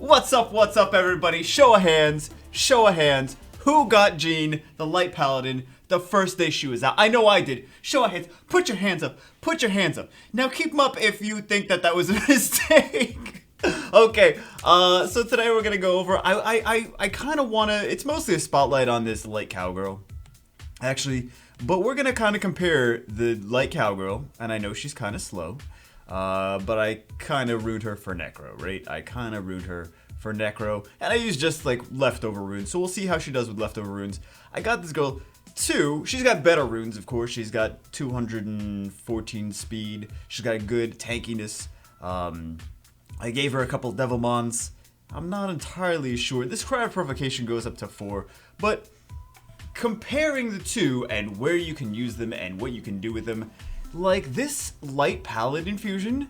What's up, everybody? Show of hands. Who got Jean, the Light Paladin, the first day she was out? I know I did. Show of hands. Put your hands up. Now keep them up if you think that was a mistake. Okay, so today we're gonna go over, I kind of wanna, it's mostly a spotlight on this Light Cowgirl, actually, but we're gonna kind of compare the Light Cowgirl, and I know she's kind of slow, but I kind of ruined her for Necro, right? And I used just like leftover runes, so we'll see how she does with leftover runes. I got this girl she's got better runes, of course. She's got 214 speed, she's got a good tankiness. I gave her a couple Devilmons. I'm not entirely sure. This Cry of Provocation goes up to 4, but comparing the two and where you can use them and what you can do with them, like this Light Paladin fusion,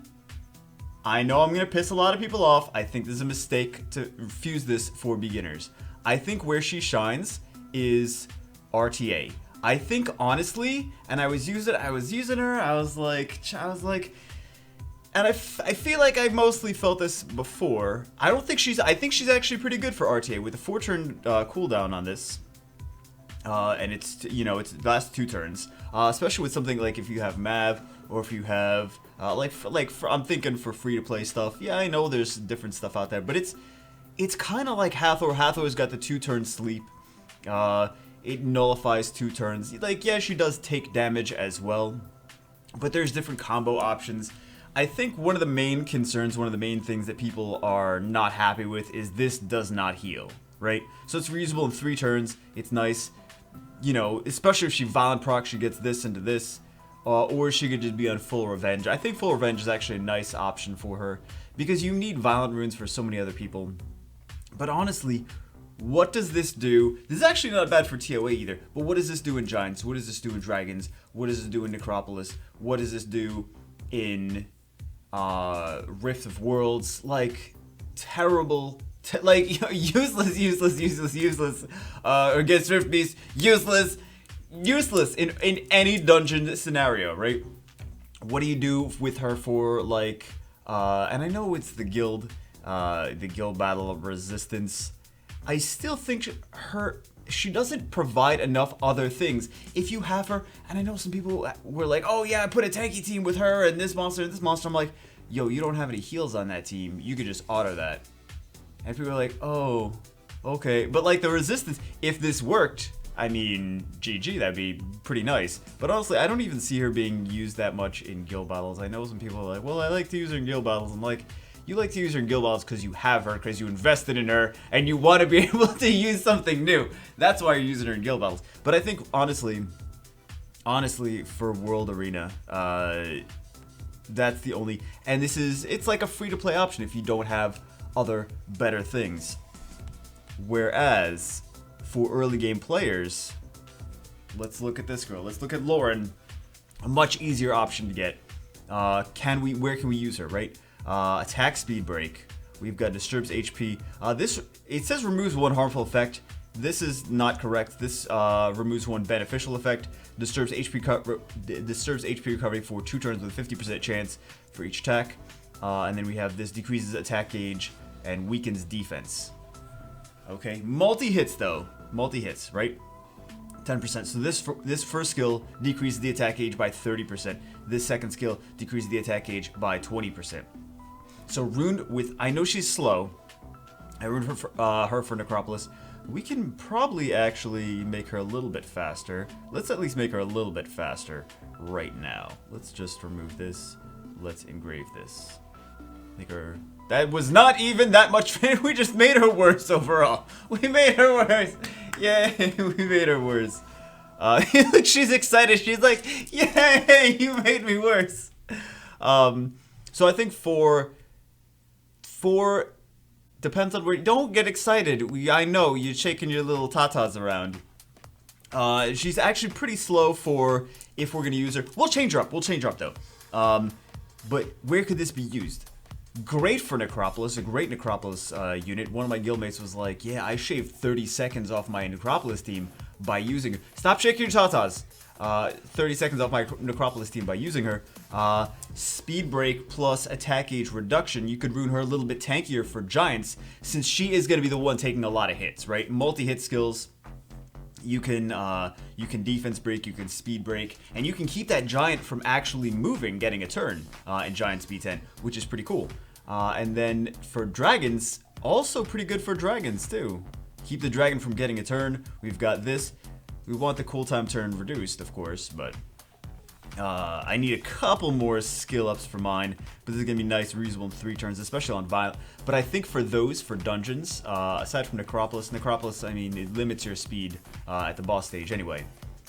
I know I'm gonna piss a lot of people off. I think this is a mistake to fuse this for beginners. I think where she shines is RTA. I think honestly, and I was using her, I was like, and I feel like I mostly felt this before. I think she's actually pretty good for RTA with a 4-turn cooldown on this. And it's lasts 2 turns. Especially with something like if you have Mav, or if you have, I'm thinking for free-to-play stuff. Yeah, I know there's different stuff out there, but it's kind of like Hathor. Hathor's got the 2-turn sleep. It nullifies 2 turns. Like, yeah, she does take damage as well, but there's different combo options. I think one of the main concerns, one of the main things that people are not happy with is this does not heal, right? So it's reusable in 3 turns. It's nice, especially if she Violent proc, she gets this into this, or she could just be on Full Revenge. I think Full Revenge is actually a nice option for her because you need Violent runes for so many other people. But honestly, what does this do? This is actually not bad for TOA either, but what does this do in Giants? What does this do in Dragons? What does this do in Necropolis? What does this do in Rift of Worlds? Like, terrible, useless, against Rift Beast, useless in any dungeon scenario, right? What do you do with her for, like, and I know it's the guild battle of resistance. I still think she doesn't provide enough other things. If you have her, and I know some people were like, oh yeah, I put a tanky team with her and this monster and this monster. I'm like, yo, you don't have any heals on that team. You could just auto that. And people are like, oh, okay. But like the resistance, if this worked, I mean, GG, that'd be pretty nice. But honestly, I don't even see her being used that much in guild battles. I know some people are like, well, I like to use her in guild battles. I'm like, you like to use her in guild battles because you have her, because you invested in her, and you want to be able to use something new. That's why you're using her in guild battles. But I think, honestly, for World Arena, that's the only, and it's like a free-to-play option if you don't have other better things. Whereas, for early game players, let's look at this girl. Let's look at Loren, a much easier option to get. Where can we use her, right? Attack speed break. We've got disturbs HP. It says removes 1 harmful effect. This is not correct. This removes 1 beneficial effect. Disturbs HP recovery for 2 turns with a 50% chance for each attack. And then we have this decreases attack gauge and weakens defense. Okay, multi-hits though. Multi-hits, right? 10%. So this first skill decreases the attack gauge by 30%. This second skill decreases the attack gauge by 20%. So runed with, I know she's slow. I runed her for Necropolis. We can probably actually make her a little bit faster. Let's at least make her a little bit faster right now. Let's just remove this. Let's engrave this. Make her. That was not even that much. We just made her worse overall. We made her worse. Yay, we made her worse. Look, she's excited. She's like, yay, you made me worse. So I think for depends on where. Don't get excited. I know you're shaking your little tatas around. She's actually pretty slow for if we're gonna use her. We'll change her up though. But where could this be used? Great for Necropolis, a great Necropolis unit. One of my guildmates was like, yeah, I shaved 30 seconds off my Necropolis team by using her. Stop shaking your tatas. 30 seconds off my Necropolis team by using her. Speed break plus attack gauge reduction. You could rune her a little bit tankier for giants, since she is going to be the one taking a lot of hits, right? Multi-hit skills. You can defense break, you can speed break, and you can keep that giant from actually moving, getting a turn in giant speed 10, which is pretty cool. And then for dragons, also pretty good for dragons too. Keep the dragon from getting a turn. We've got this. We want the cooltime turn reduced, of course, but I need a couple more skill ups for mine. But this is gonna be nice, reasonable in 3 turns, especially on violent. But I think for those, for dungeons, aside from Necropolis, I mean, it limits your speed at the boss stage anyway.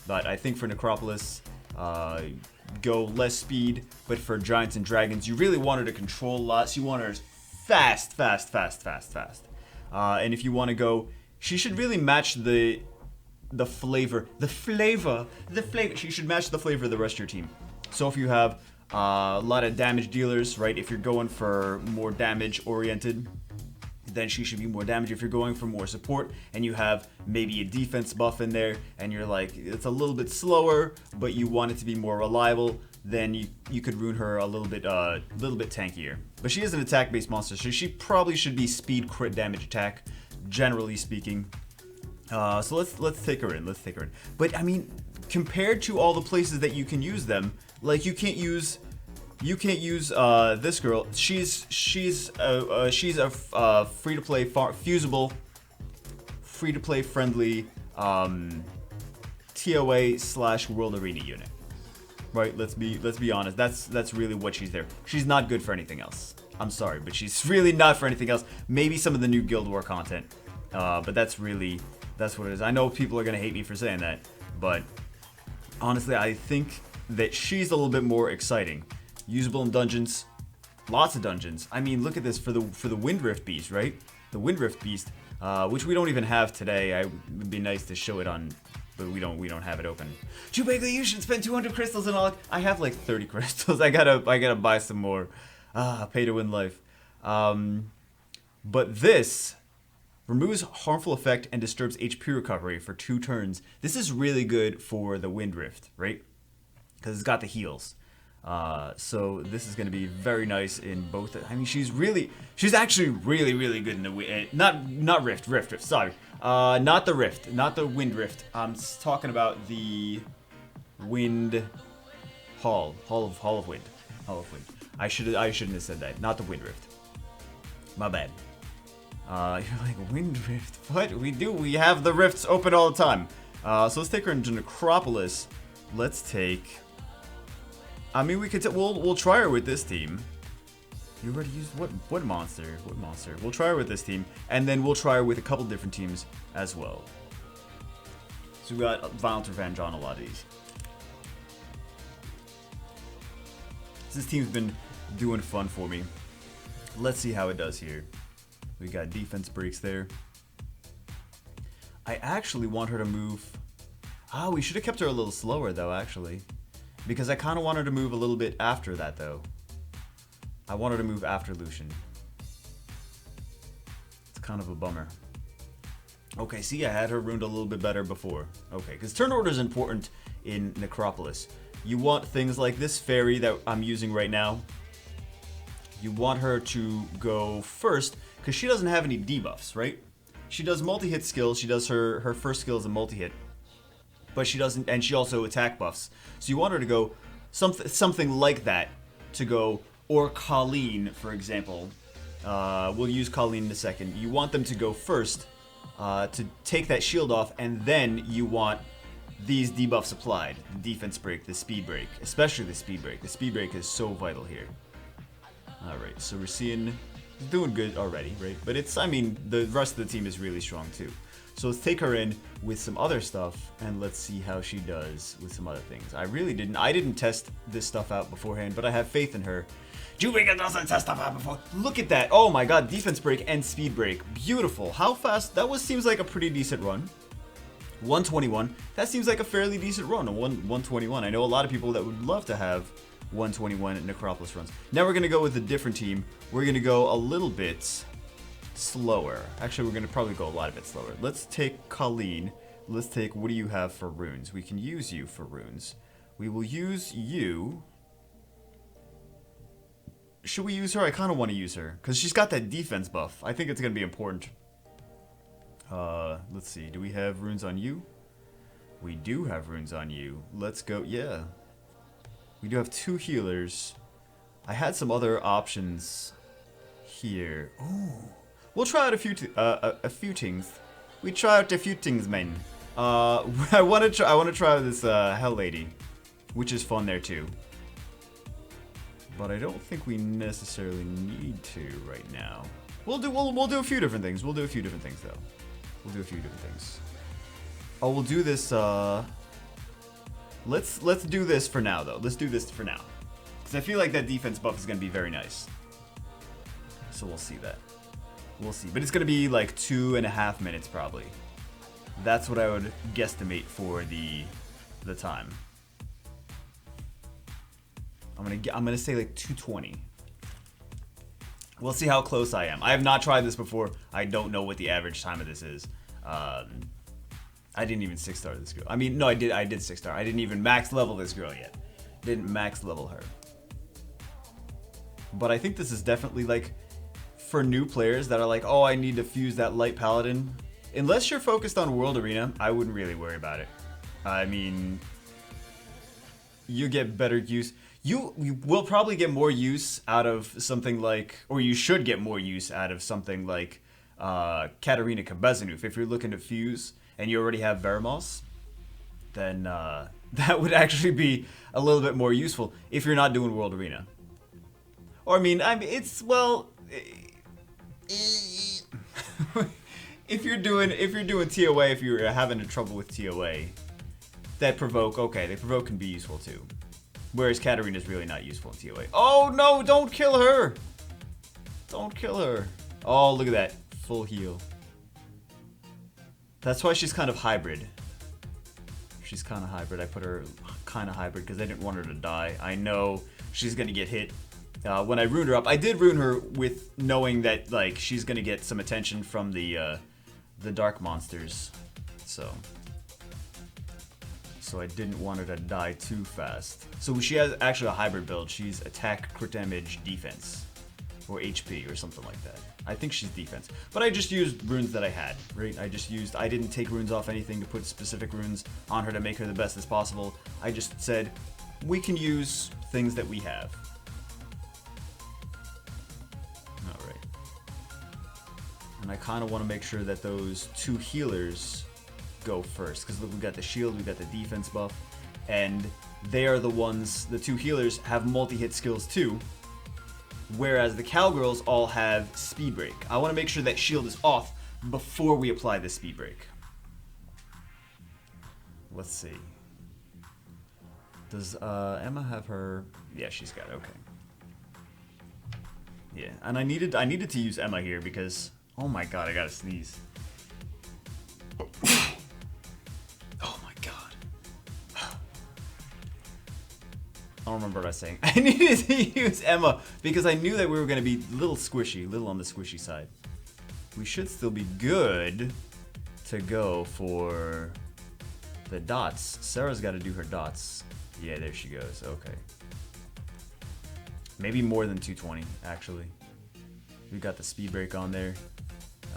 But I think for Necropolis, go less speed. But for giants and dragons, you really want her to control a lot. So you want her fast. And if you want to go, she should really match the flavor. She should match the flavor of the rest of your team. So if you have a lot of damage dealers, right? If you're going for more damage oriented, then she should be more damage. If you're going for more support and you have maybe a defense buff in there and you're like, it's a little bit slower, but you want it to be more reliable, then you could rune her a little bit tankier. But she is an attack-based monster, so she probably should be speed crit damage attack, generally speaking. So let's take her in. But I mean, compared to all the places that you can use them, like you can't use this girl. She's a free-to-play fusible, free-to-play friendly TOA / World Arena unit. Right? Let's be honest. That's really what she's there. She's not good for anything else. I'm sorry, but she's really not for anything else. Maybe some of the new Guild War content, but that's what it is. I know people are gonna hate me for saying that, but honestly, I think that she's a little bit more exciting. Usable in dungeons, lots of dungeons. I mean, look at this for the Windrift Beast, right? The Windrift Beast, which we don't even have today. It'd be nice to show it on, but we don't have it open. Jubega, you should spend 200 crystals and all. I have like 30 crystals. I gotta buy some more. Pay to win life. But this removes harmful effect and disturbs HP recovery for 2 turns. This is really good for the Windrift, right? Because it's got the heals. So this is going to be very nice in both. I mean, she's actually really good in the not Rift. Sorry, not the Rift, not the Wind Rift. I'm talking about the Wind Hall of Wind. I shouldn't have said that. Not the Wind Rift. My bad. You're like, Wind Rift? What? We have the rifts open all the time. So let's take her into Necropolis. Let's take... I mean, we'll try her with this team. You already used what monster? What monster? We'll try her with this team, and then we'll try her with a couple different teams as well. So we got Violent Revenge on a lot of these. This team's been doing fun for me. Let's see how it does here. We got defense breaks there. I actually want her to move... we should have kept her a little slower, though, actually. Because I kind of want her to move a little bit after that, though. I want her to move after Lucian. It's kind of a bummer. Okay, see, I had her runed a little bit better before. Okay, because turn order is important in Necropolis. You want things like this fairy that I'm using right now. You want her to go first, because she doesn't have any debuffs, right? She does multi-hit skills. She does her first skill is a multi-hit. But she doesn't, and she also attack buffs. So you want her to go something like that to go, or Colleen, for example. We'll use Colleen in a second. You want them to go first to take that shield off, and then you want these debuffs applied. The defense break, the speed break, especially the speed break. The speed break is so vital here. Alright, so we're seeing, doing good already, right? But it's, I mean, the rest of the team is really strong too. So let's take her in with some other stuff, and let's see how she does with some other things. I didn't test this stuff out beforehand, but I have faith in her. Jubega doesn't test stuff out before. Look at that. Oh my god, defense break and speed break. Beautiful. How fast? That seems like a pretty decent run. 121. That seems like a fairly decent run. 121. I know a lot of people that would love to have 121 Necropolis runs. Now we're going to go with a different team. We're going to go a little bit slower. Actually, we're going to probably go a lot of it slower. Let's take Colleen let's take, what do you have for runes? We can use you for runes. We will use you. Should we use her? I kind of want to use her, because she's got that defense buff. I think it's going to be important. Let's see. Do we have runes on you? We do have runes on you. Let's go. Yeah. We do have 2 healers. I had some other options here. Ooh. We'll try out a few things. We try out a few things, man. I want to try this Hell Lady, which is fun there too. But I don't think we necessarily need to right now. We'll do a few different things. We'll do a few different things though. We'll do a few different things. Oh, we'll do this. Let's do this for now though. Let's do this for now, because I feel like that defense buff is gonna be very nice. So we'll see that. We'll see, but it's gonna be like 2.5 minutes probably. That's what I would guesstimate for the time. I'm gonna say like 2:20. We'll see how close I am. I have not tried this before. I don't know what the average time of this is. I didn't even 6-star this girl. I mean, no, I did 6-star. I didn't even max level this girl yet. Didn't max level her. But I think this is definitely like for new players that are like, oh, I need to fuse that Light Paladin. Unless you're focused on World Arena, I wouldn't really worry about it. I mean, you get better use. You will probably get more use out of something like, or you should get more use out of something like Katarina Kabezanuf. If you're looking to fuse and you already have Veramos, then that would actually be a little bit more useful if you're not doing World Arena. Or I mean, it's, well, if you're doing TOA, if you're having trouble with TOA, that provoke, okay, the provoke can be useful too. Whereas Katarina's really not useful in TOA. Oh no, don't kill her! Don't kill her. Oh, look at that. Full heal. That's why she's kind of hybrid. She's kind of hybrid. I put her kind of hybrid because I didn't want her to die. I know she's going to get hit. When I ruined her up, I did ruin her with knowing that like she's going to get some attention from the dark monsters. So I didn't want her to die too fast. So she has actually a hybrid build. She's attack, crit damage, defense, or HP or something like that. I think she's defense. But I just used runes that I had, right? I didn't take runes off anything to put specific runes on her to make her the best as possible. I just said, we can use things that we have. Alright. And I kind of want to make sure that those 2 healers go first, because look, we got the shield, we got the defense buff, and they are the ones, the 2 healers have multi-hit skills too, whereas the cowgirls all have speed break. I want to make sure that shield is off before we apply the speed break. Let's see. Does Emma have her? Yeah, she's got it. Okay. Yeah, and I needed to use Emma here because, oh my god, I gotta sneeze. I don't remember what I was saying. I needed to use Emma because I knew that we were going to be a little squishy, a little on the squishy side. We should still be good to go for the dots. Sarah's got to do her dots. Yeah, there she goes. Okay. Maybe more than 220, actually. We got the speed break on there.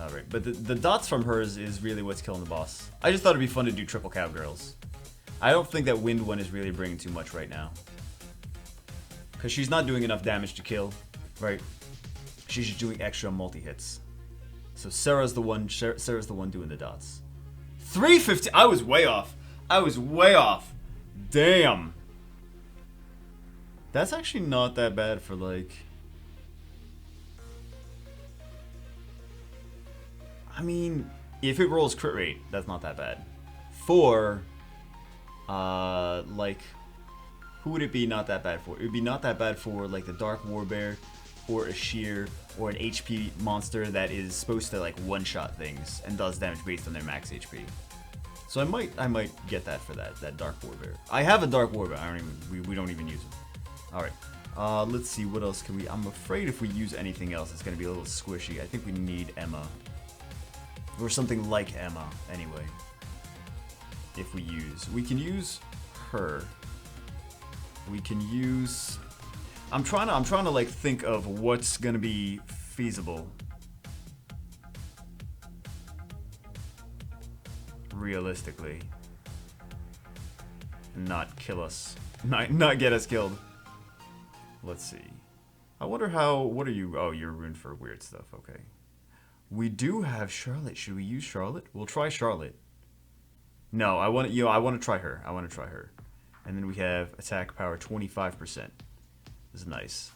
Alright, but the dots from hers is really what's killing the boss. I just thought it'd be fun to do triple cowgirls. I don't think that wind one is really bringing too much right now. Because she's not doing enough damage to kill, right? She's just doing extra multi-hits. So Sarah's the one doing the dots. 350, I was way off. Damn. That's actually not that bad for like... I mean, if it rolls crit rate, that's not that bad. For, like... Who would it be not that bad for? It would be not that bad for like the Dark Warbear or a Sheer or an HP monster that is supposed to like one-shot things and does damage based on their max HP. So I might get that for that Dark Warbear. I have a Dark Warbear. We don't even use it. All right. Let's see what else can we. I'm afraid if we use anything else, it's gonna be a little squishy. I think we need Emma or something like Emma anyway. if we use? We can use her. We can use... I'm trying to like think of what's gonna be feasible. Realistically. Not kill us. Not get us killed. Let's see. I wonder how... What are you... Oh, you're ruined for weird stuff. Okay. We do have Charlotte. Should we use Charlotte? We'll try Charlotte. No, I want to... You know, I want to try her. I want to try her. And then we have attack power 25%. This is nice.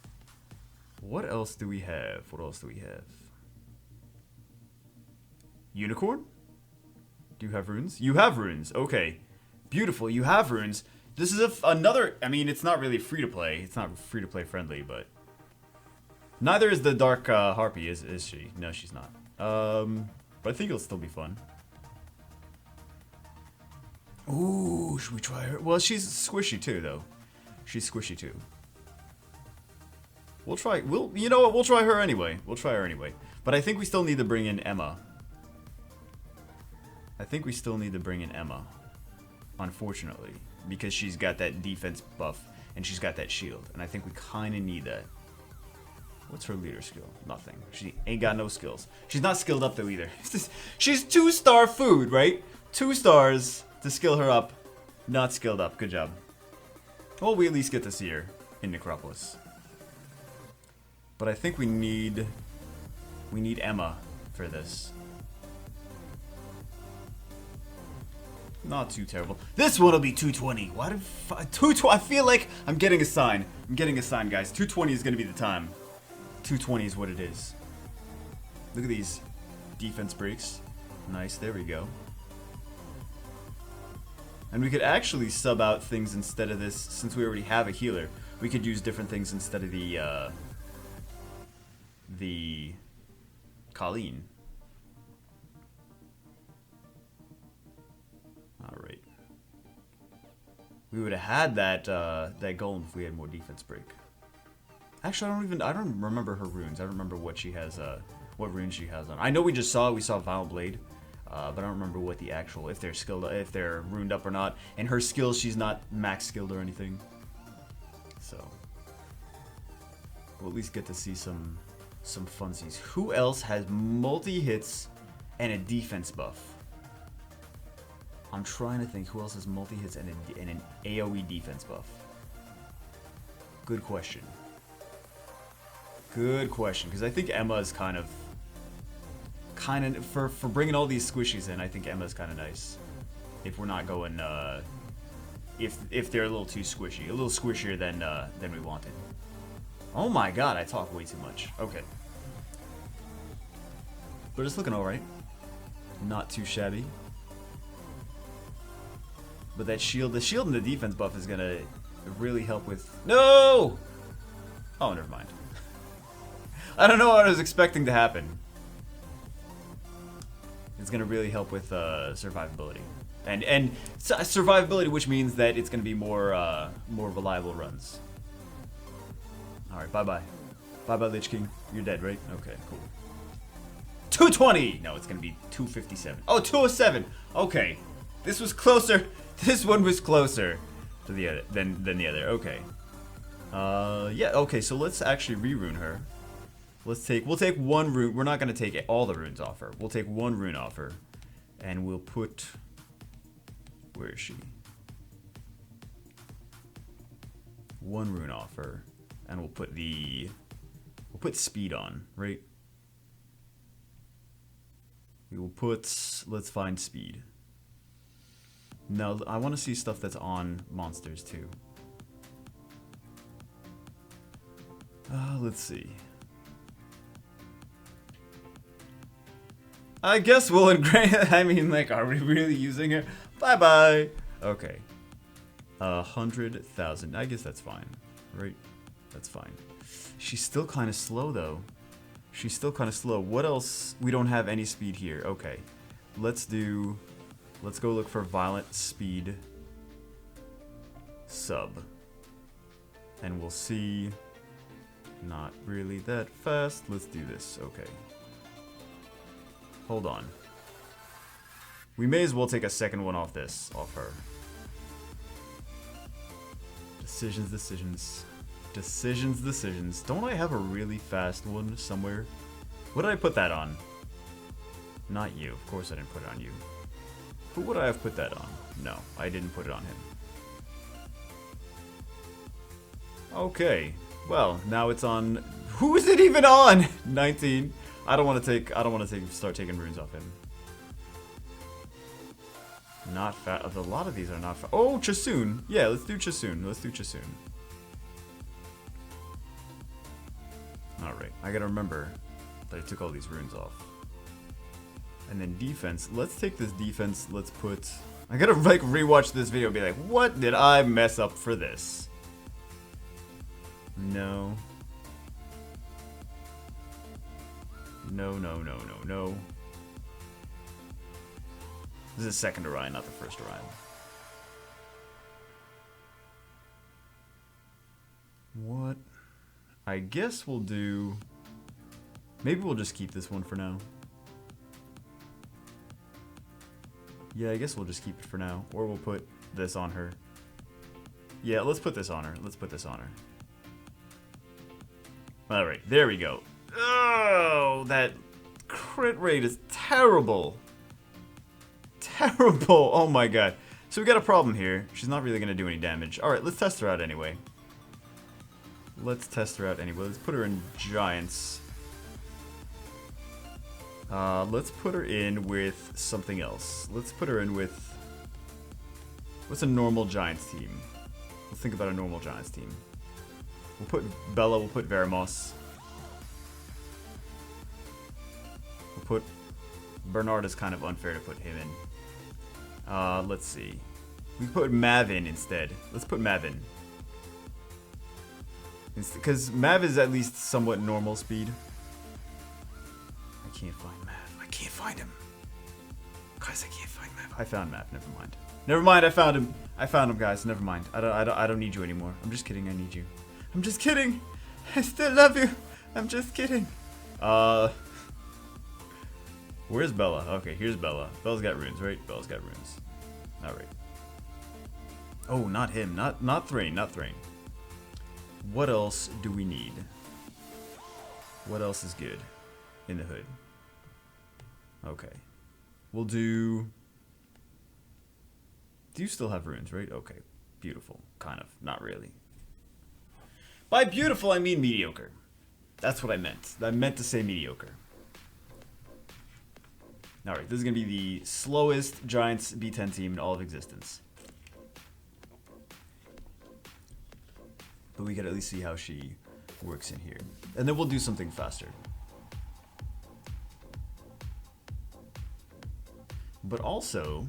What else do we have? What else do we have? Unicorn? Do you have runes? You have runes. Okay. Beautiful. You have runes. This is another... I mean, it's not really free-to-play. It's not free-to-play friendly, but... Neither is the Dark Harpy, is she? No, she's not. But I think it'll still be fun. Ooh, should we try her? Well, she's squishy too, though. She's squishy too. We'll try... You know what? We'll try her anyway. We'll try her anyway. But I think we still need to bring in Emma. I think we still need to bring in Emma. Unfortunately. Because she's got that defense buff. And she's got that shield. And I think we kind of need that. What's her leader skill? Nothing. She ain't got no skills. She's not skilled up though either. She's 2-star food, right? 2 stars to skill her up. Not skilled up. Good job. Well, we at least get to see her in Necropolis. But I think we need Emma for this. Not too terrible. This one will be 220. Why do 220? I feel like I'm getting a sign. I'm getting a sign, guys. 220 is gonna be the time. 220 is what it is. Look at these defense breaks. Nice, there we go. And we could actually sub out things instead of this, since we already have a healer. We could use different things instead of the Colleen. Alright. We would have had that golem if we had more defense break. Actually, I don't remember her runes. I don't remember what she has, what runes she has on. I know we saw Vile Blade, but I don't remember what the actual, if they're skilled, if they're runed up or not. And her skills, she's not max skilled or anything. So, we'll at least get to see some funsies. Who else has multi-hits and a defense buff? I'm trying to think who else has multi-hits and an AoE defense buff. Good question. Good question, because I think Emma is kind of for bringing all these squishies in. I think Emma's kind of nice. If we're not going, if they're a little too squishy, a little squishier than we wanted. Oh my God, I talk way too much. Okay, but it's looking all right. Not too shabby. But that shield, the shield and the defense buff is gonna really help with. No. Oh, never mind. I don't know what I was expecting to happen. It's gonna really help with survivability, and survivability, which means that it's gonna be more reliable runs. All right, bye bye, Lich King. You're dead, right? Okay, cool. 220. No, it's gonna be 257. Oh, 207. Okay, this was closer. This one was closer to the other than the other. Okay. Yeah. Okay. So let's actually rerune her. We'll take one rune. We're not gonna take all the runes off her. We'll take one rune off her, and we'll put. Where is she? One rune off her, and we'll put speed on, right? We will put. Let's find speed. No, I want to see stuff that's on monsters too. Let's see. I guess we'll engrave. I mean, like, are we really using her? Bye bye. Okay. 100,000. I guess that's fine, right? That's fine. She's still kind of slow though. She's still kind of slow. What else? We don't have any speed here. Okay. Let's go look for violent speed sub. And we'll see. Not really that fast. Let's do this. Okay. Hold on. We may as well take a second one off this, off her. Decisions, decisions. Decisions, decisions. Don't I have a really fast one somewhere? What did I put that on? Not you. Of course I didn't put it on you. Who would I have put that on? No, I didn't put it on him. Okay. Well, now it's on... Who is it even on? 19. I don't want to start taking runes off him. Not fat. A lot of these are not fat. Oh, Chasun. Yeah, let's do Chasun. Let's do Chasun. Alright, I gotta remember that I took all these runes off. And then defense. Let's take this defense. Let's put... I gotta like rewatch this video and be like, what did I mess up for this? No. No, no, no, no, no. This is second Orion, not the first Orion. What? I guess we'll do... Maybe we'll just keep this one for now. Yeah, I guess we'll just keep it for now. Or we'll put this on her. Yeah, let's put this on her. Let's put this on her. Alright, there we go. Oh, that crit rate is terrible. Terrible. Oh my god. So we got a problem here. She's not really going to do any damage. Alright, let's test her out anyway. Let's test her out anyway. Let's put her in Giants. Let's put her in with something else. Let's put her in with... What's a normal Giants team? Let's think about a normal Giants team. We'll put Bella, we'll put Veramos. We'll put... Bernard is kind of unfair to put him in. Let's see. We can put Mav in instead. Let's put Mav in. Because Mav is at least somewhat normal speed. I can't find Mav. I can't find him. Guys, I can't find Mav. I found Mav. Never mind. Never mind. I found him. I found him, guys. Never mind. I don't need you anymore. I'm just kidding. I need you. I'm just kidding. I still love you. I'm just kidding. Where's Bella? Okay, here's Bella. Bella's got runes, right? Bella's got runes. Alright. Oh, not him. Not Thrain. Not Thrain. What else do we need? What else is good in the hood? Okay. We'll do... Do you still have runes, right? Okay. Beautiful. Kind of. Not really. By beautiful, I mean mediocre. That's what I meant. I meant to say mediocre. Alright, this is going to be the slowest Giants B10 team in all of existence. But we can at least see how she works in here. And then we'll do something faster. But also...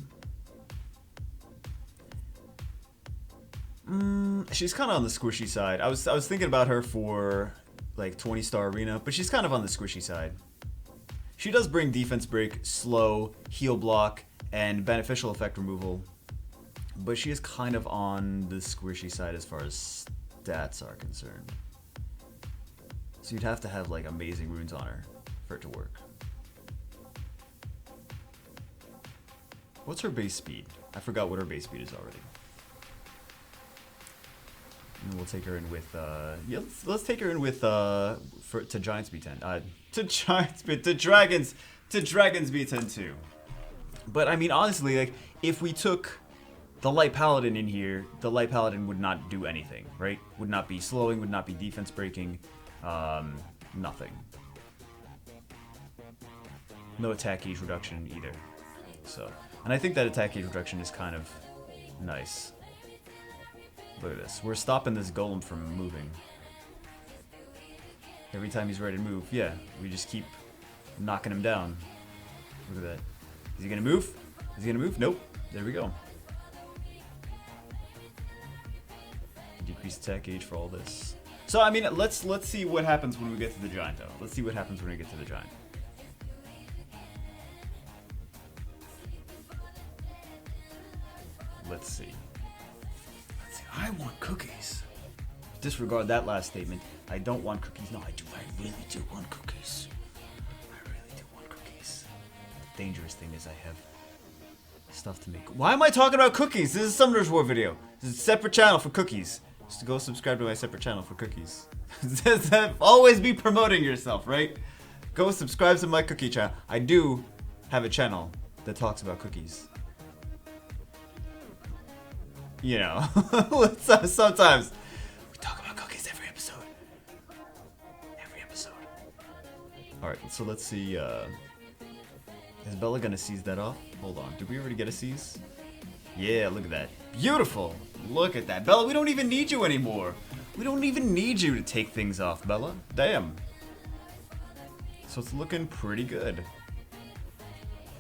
she's kind of on the squishy side. I was thinking about her for like 20-star arena, but she's kind of on the squishy side. She does bring defense break, slow, heal block, and beneficial effect removal, but she is kind of on the squishy side as far as stats are concerned. So you'd have to have like amazing runes on her for it to work. What's her base speed? I forgot what her base speed is already. And we'll take her in with, yeah, let's take her in with, to Giants B10. To Dragons B10 too. But I mean, honestly, like, if we took the Light Paladin in here, the Light Paladin would not do anything, right? Would not be slowing, would not be defense breaking, nothing. No attack gauge reduction either. So, and I think that attack gauge reduction is kind of nice. Look at this. We're stopping this golem from moving. Every time he's ready to move, yeah, we just keep knocking him down. Look at that. Is he gonna move? Is he gonna move? Nope. There we go. Decrease attack gauge for all this. So I mean, let's see what happens when we get to the giant, though. Let's see what happens when we get to the giant. Let's see. I want cookies. Disregard that last statement. I don't want cookies. No, I do. I really do want cookies. I really do want cookies. The dangerous thing is I have Stuff to make. Why am I talking about cookies? This is a Summoner's War video. This is a separate channel for cookies. Just go subscribe to my separate channel for cookies. Always be promoting yourself, right? Go subscribe to my cookie channel. I do have a channel that talks about cookies. You know, sometimes we talk about cookies every episode. Every episode. Alright, so let's see. Is Bella gonna seize that off? Hold on. Did we already get a seize? Yeah, look at that. Beautiful. Look at that. Bella, we don't even need you anymore. We don't even need you to take things off, Bella. Damn. So it's looking pretty good.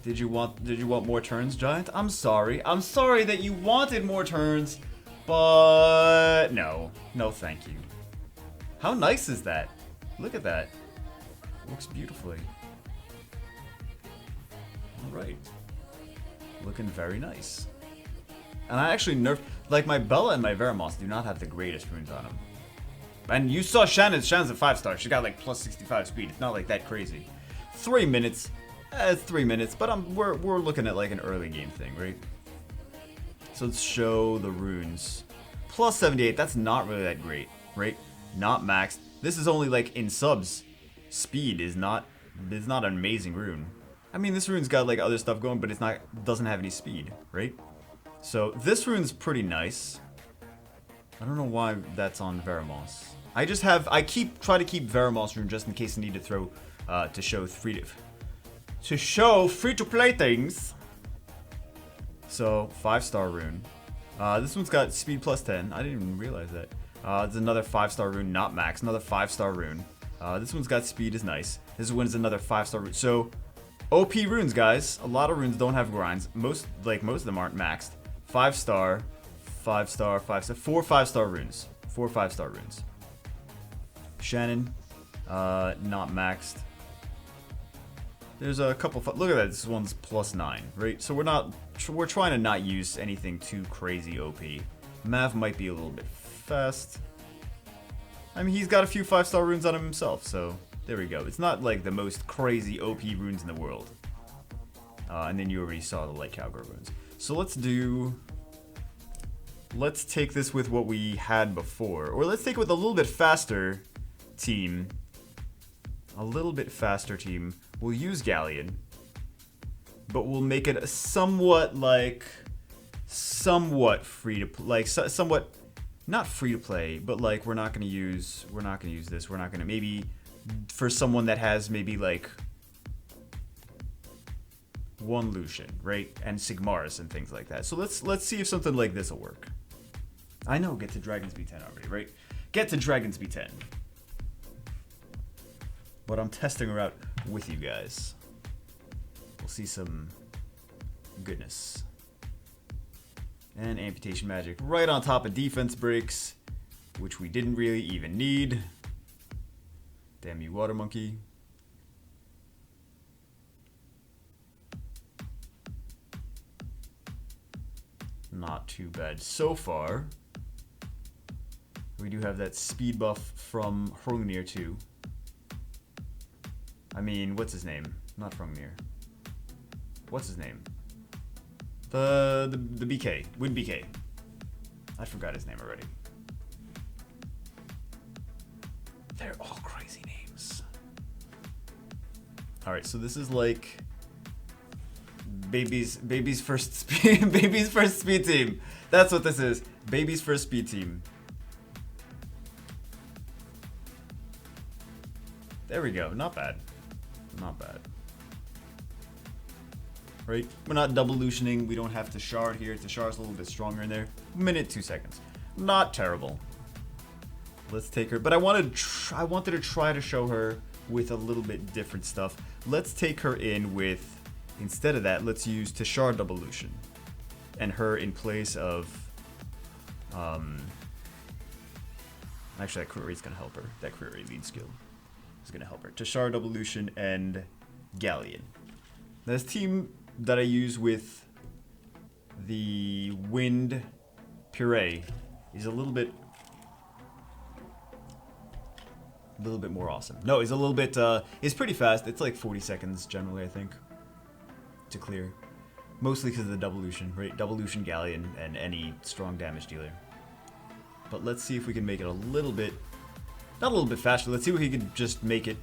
Did you want more turns, Giant? I'm sorry. I'm sorry that you wanted more turns, but no. No, thank you. How nice is that? Look at that. Works beautifully. Alright. Looking very nice. And I actually nerfed, like my Bella and my Veramos do not have the greatest runes on them. And you saw Shannon's a 5-star. She got like plus 65 speed. It's not like that crazy. 3 minutes. It's 3 minutes, but we're looking at like an early game thing, right? So let's show the runes. Plus 78, that's not really that great, right? Not maxed. This is only like in subs. Speed is not an amazing rune. I mean, this rune's got like other stuff going, but doesn't have any speed, right? So this rune's pretty nice. I don't know why that's on Veramos. I try to keep Veramos rune just in case I need to throw to show free-to-play things. So 5-star rune. This one's got speed plus 10. I didn't even realize that. There's another 5-star rune, not max. Another 5-star rune. This one's got speed, is nice. This one's another 5-star rune. So OP runes, guys. A lot of runes don't have grinds. Most of them aren't maxed. 5-star, 5-star, 5-star. 4 5-star runes. 4 5-star runes. Shannon, not maxed. There's a couple. Look at that. This one's plus 9, right? So we're trying to not use anything too crazy OP. Mav might be a little bit fast. I mean, he's got a few 5-star runes on him himself, so there we go. It's not like the most crazy OP runes in the world. And then you already saw the Light Cowgirl runes. So let's take this with what we had before, or let's take it with a little bit faster team. A little bit faster team. We'll use Galleon, but we'll make it somewhat free to like somewhat not free to play, but like we're not gonna use this. We're not gonna, maybe for someone that has maybe like 1 Lucian, right, and Sigmaris and things like that. So let's see if something like this will work. I know, get to Dragon's B10 already, right? Get to Dragon's B10. But I'm testing her out with you guys. We'll see some goodness. And amputation magic right on top of defense breaks, which we didn't really even need. Damn you, water monkey. Not too bad so far. We do have that speed buff from Hrungnir too. I mean, what's his name? Not Hrungnir. What's his name? The BK. Wind BK. I forgot his name already. They're all crazy names. Alright, so this is like baby's first speed team. That's what this is. Baby's first speed team. There we go. Not bad. Not bad. Right? We're not double Lucianing. We don't have to shard here. The shard's a little bit stronger in there. Minute 2 seconds. Not terrible. Let's take her. But I wanted to try to show her with a little bit different stuff. Let's take her in with, instead of that, let's use Tashar double Lucian. And her in place of actually that crit rate's gonna help her. That crit rate lead skill is gonna help her. Tashar double Lucian and Galleon. This team that I use with the Wind Puree is a little bit more awesome. No, it's a little bit it's pretty fast. It's like 40 seconds generally, I think, to clear. Mostly because of the Devolution, right? Devolution Galleon and any strong damage dealer. But let's see if we can make it a little bit, not a little bit faster. Let's see if we can just make it,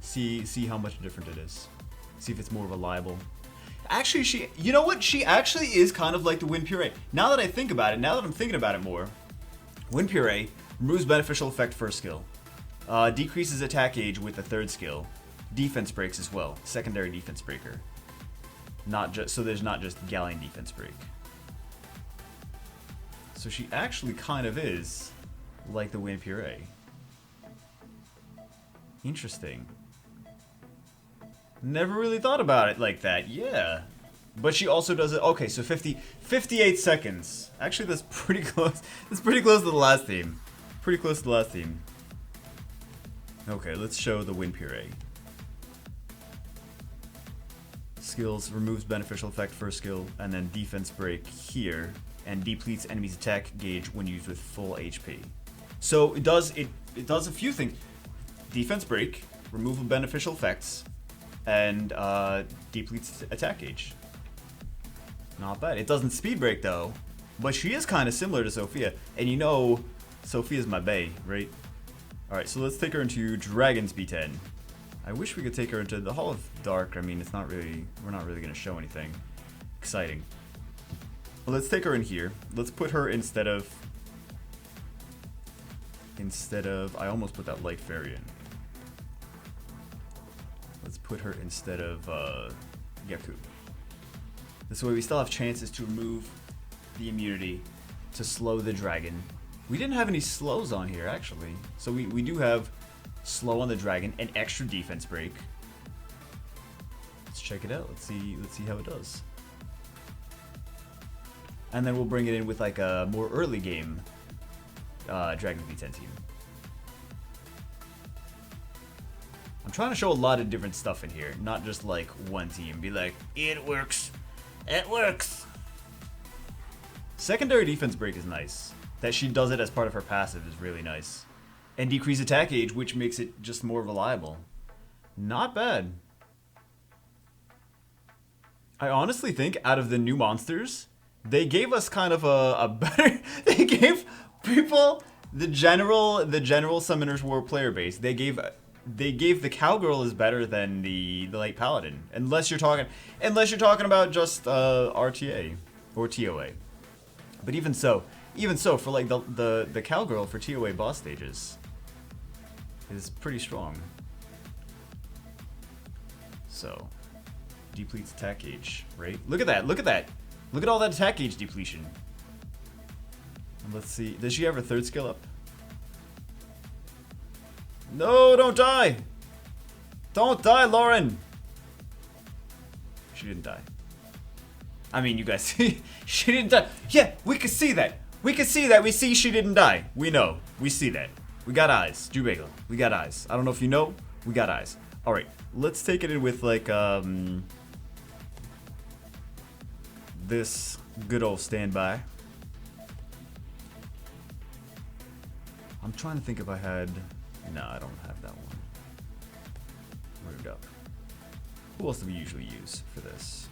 see how much different it is. See if it's more reliable. Actually, you know what? She actually is kind of like the Wind Puree. Now that I think about it, now that I'm thinking about it more, Wind Puree removes beneficial effect first skill. Decreases attack gauge with the third skill. Defense breaks as well. Secondary defense breaker. So there's not just Galleon defense break. So she actually kind of is like the Wind Puree. Interesting. Never really thought about it like that. Yeah. But she also does it. Okay, so 58 seconds. Actually, that's pretty close. That's pretty close to the last theme. Pretty close to the last theme. Okay, let's show the Wind Puree. Skills, removes beneficial effect first skill, and then defense break here, and depletes enemies' attack gauge when used with full HP. So it does a few things. Defense break, remove beneficial effects, and depletes attack gauge. Not bad. It doesn't speed break though, but she is kind of similar to Sophia, and you know, Sophia's my bae, right? All right, so let's take her into Dragon's B10. I wish we could take her into the Hall of Dark. I mean, it's not really, we're not really gonna show anything exciting. Well, let's take her in here. Let's put her instead of, I almost put that Light Fairy in. Let's put her instead of Yaku. This way we still have chances to remove the immunity to slow the dragon. We didn't have any slows on here, actually. So we do have slow on the dragon and extra defense break. Let's check it out. Let's see how it does. And then we'll bring it in with like a more early game Dragon V10 team. I'm trying to show a lot of different stuff in here, not just like one team. Be like, it works. It works. Secondary defense break is nice. That she does it as part of her passive is really nice. And decrease attack age, which makes it just more reliable. Not bad. I honestly think out of the new monsters, they gave us kind of a better... They gave people the general Summoner's War player base. They gave the Cowgirl is better than the Light Paladin, unless you're talking about just RTA or TOA. But even so, for like the Cowgirl for TOA boss stages is pretty strong. So depletes attack gauge, right? Look at that! Look at all that attack gauge depletion. And let's see, does she have her third skill up? No, don't die! Don't die, Loren! She didn't die. I mean, you guys see, she didn't die. Yeah, we can see that. We can see that. We see she didn't die. We know. We see that. We got eyes. Drew Bagel. We got eyes. I don't know if you know. We got eyes. Alright, let's take it in with like, this good old standby. I'm trying to think if I had... No, I don't have that one. Moved up. Who else do we usually use for this?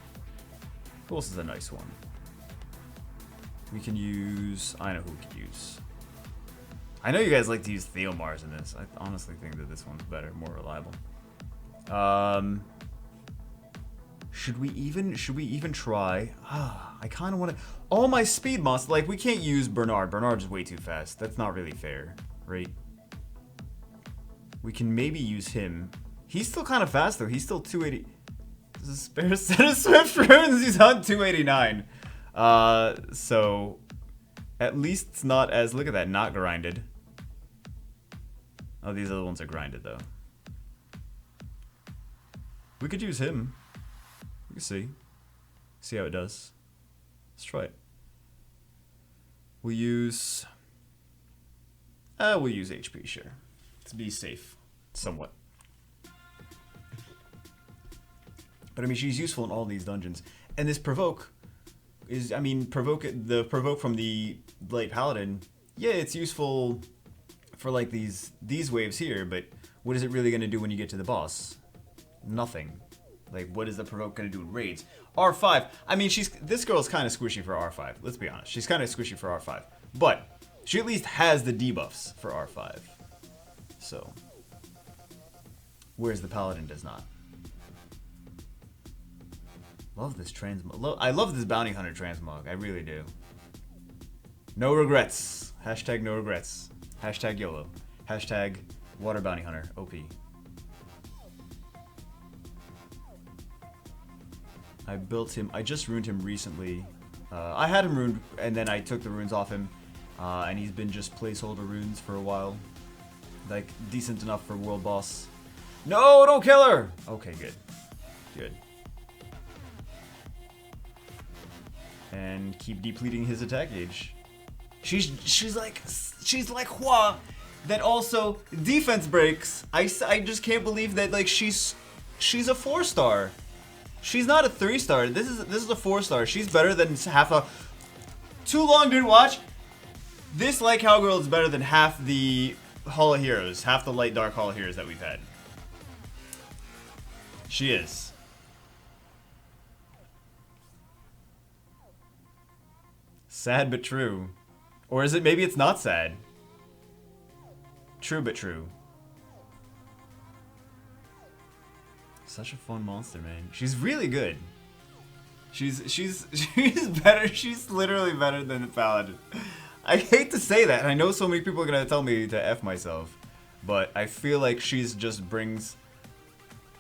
Who else is a nice one? We can use... I know who we could use. I know you guys like to use Theomars in this. I honestly think that this one's better, more reliable. Should we even try? I kind of want to... All my speed monsters... Like, we can't use Bernard. Bernard's way too fast. That's not really fair, right? We can maybe use him. He's still kind of fast, though. He's still 280... There's a spare set of Swift Runes. He's on 289. So... At least it's not as... Look at that, not grinded. Oh, these other ones are grinded, though. We could use him. We can see. See how it does. Let's try it. We'll use HP, sure. To be safe. Somewhat. But I mean, she's useful in all these dungeons. And this provoke is, I mean, the provoke from the Light Paladin, yeah, it's useful for like these waves here, but what is it really going to do when you get to the boss? Nothing. Like, what is the provoke gonna do in raids? R5. I mean, this girl's kind of squishy for R5. Let's be honest. She's kind of squishy for R5, but she at least has the debuffs for R5. So, whereas the Paladin does not. Love this transmog. I love this bounty hunter transmog. I really do. No regrets. Hashtag no regrets. Hashtag YOLO. Hashtag water bounty hunter. OP. I built him. I just ruined him recently. I had him ruined, and then I took the runes off him, and he's been just placeholder runes for a while. Like, decent enough for world boss. No, don't kill her! Okay, good. Good. And keep depleting his attack gauge. She's like Hua, that also defense breaks. I just can't believe that, like, she's a 4-star. She's not a 3-star. This is a 4-star. She's better than half a. Too long didn't watch. This Light Cowgirl is better than half the Hall of Heroes, half the Light Dark Hall of Heroes that we've had. She is. Sad but true. Or is it maybe it's not sad? True but true. Such a fun monster, man. She's really good. She's better. She's literally better than the Paladin. I hate to say that. I know so many people are gonna tell me to F myself, but I feel like she's just brings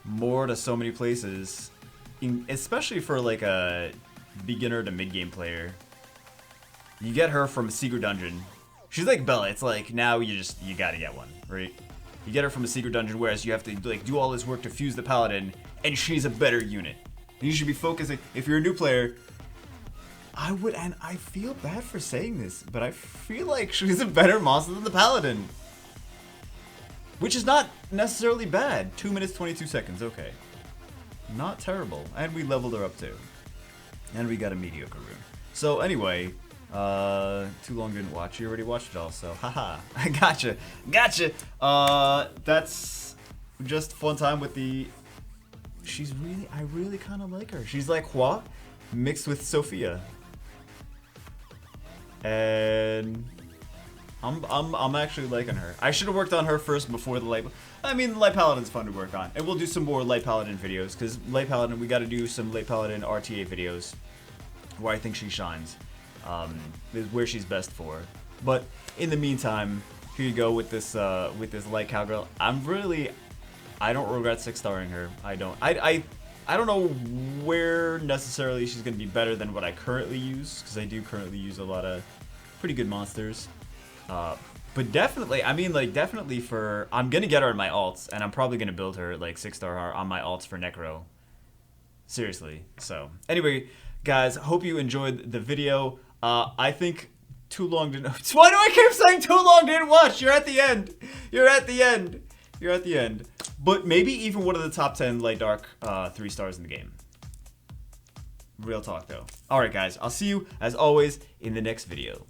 more to so many places, especially for like a beginner to mid-game player. You get her from a secret dungeon. She's like Bella. It's like now you gotta get one, right? You get her from a secret dungeon, whereas you have to like do all this work to fuse the Paladin, and she's a better unit. And you should be focusing. If you're a new player, and I feel bad for saying this, but I feel like she's a better monster than the Paladin, which is not necessarily bad. 2 minutes 22 seconds. Okay, not terrible. And we leveled her up too, and we got a mediocre rune. So anyway. Too long didn't watch. You already watched it all, so haha. I gotcha. That's just fun time with the. I really kind of like her. She's like Hua mixed with Sophia, and I'm actually liking her. I should have worked on her first before the Light. I mean, Light Paladin's fun to work on, and we'll do some more Light Paladin videos because Light Paladin, we got to do some Light Paladin RTA videos where I think she shines. Is where she's best for. But in the meantime, here you go with this Light Cowgirl. I don't regret 6-starring her. I don't know where necessarily she's gonna be better than what I currently use, because I do currently use a lot of pretty good monsters. But definitely, I mean, like, definitely for, I'm gonna get her in my alts, and I'm probably gonna build her like 6-star on my alts for Necro. Seriously. So anyway, guys, hope you enjoyed the video. I think too long didn't. Why do I keep saying too long didn't watch? You're at the end. You're at the end. You're at the end. But maybe even one of the top 10 Light Dark 3-stars in the game. Real talk though. All right, guys. I'll see you as always in the next video.